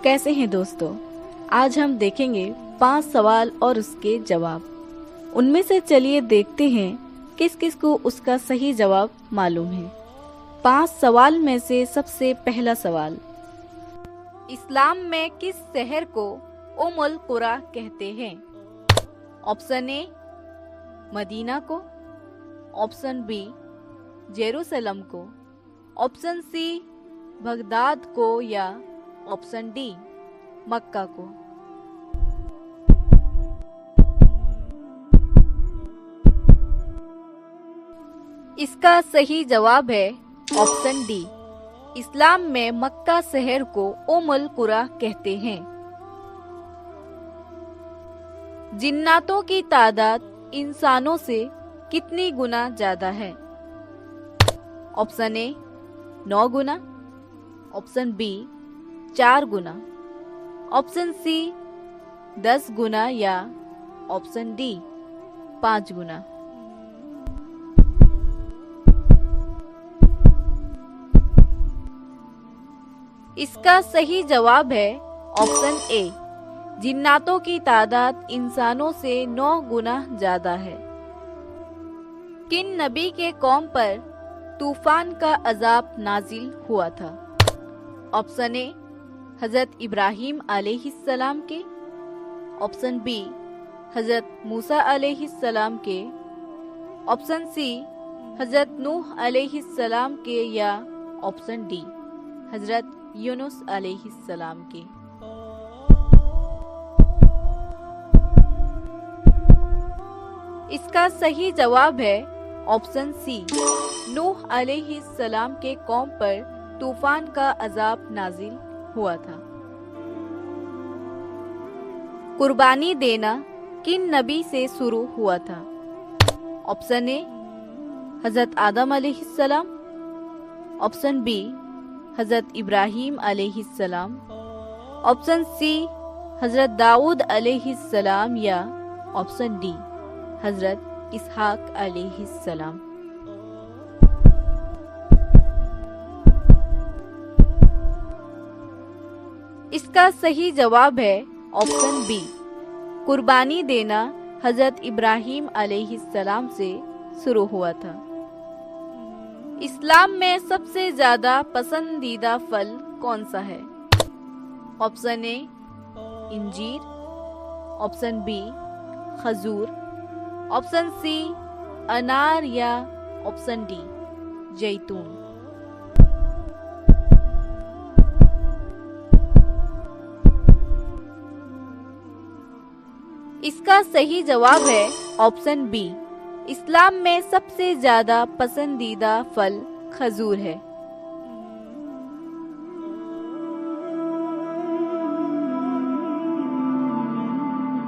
कैसे हैं दोस्तों? आज हम देखेंगे 5 सवाल और उसके जवाब। उनमें से चलिए देखते हैं किस किस को उसका सही जवाब मालूम है। 5 सवाल में से सबसे पहला सवाल, इस्लाम में किस शहर को उम्मुल कुरा कहते हैं? ऑप्शन ए मदीना को, ऑप्शन बी जेरूसलम को, ऑप्शन सी बगदाद को या ऑप्शन डी मक्का को। इसका सही जवाब है ऑप्शन डी। इस्लाम में मक्का शहर को उम्मुल कुरा कहते हैं। जिन्नातों की तादाद इंसानों से कितनी गुना ज्यादा है? ऑप्शन ए 9 गुना, ऑप्शन बी 4 गुना, ऑप्शन सी 10 गुना या ऑप्शन डी 5 गुना। इसका सही जवाब है ऑप्शन ए। जिन्नातों की तादाद इंसानों से 9 गुना ज्यादा है। किन नबी के कौम पर तूफान का अजाब नाजिल हुआ था? ऑप्शन ए हजरत इब्राहिम अलैहिस्सलाम के, ऑप्शन बी हजरत मूसा अलैहिस्सलाम के, ऑप्शन सी हजरत नूह अलैहिस्सलाम के या ऑप्शन डी हजरत यूनुस अलैहिस्सलाम के। इसका सही जवाब है ऑप्शन सी। नूह अलैहिस्सलाम के कौम पर तूफान का अजाब नाजिल हुआ था। कुर्बानी देना किन नबी से शुरू हुआ था? ऑप्शन ए हजरत आदम अलैहिस्सलाम, ऑप्शन बी हजरत इब्राहिम अलैहिस्सलाम, ऑप्शन सी हजरत दाऊद अलैहिस्सलाम या ऑप्शन डी हजरत इसहाक अलैहिस्सलाम। इसका सही जवाब है ऑप्शन बी। कुर्बानी देना हजरत इब्राहिम अलैहिस्सलाम से शुरू हुआ था। इस्लाम में सबसे ज्यादा पसंदीदा फल कौन सा है? ऑप्शन ए इंजीर, ऑप्शन बी खजूर, ऑप्शन सी अनार या ऑप्शन डी जैतून। इसका सही जवाब है ऑप्शन बी। इस्लाम में सबसे ज्यादा पसंदीदा फल खजूर है।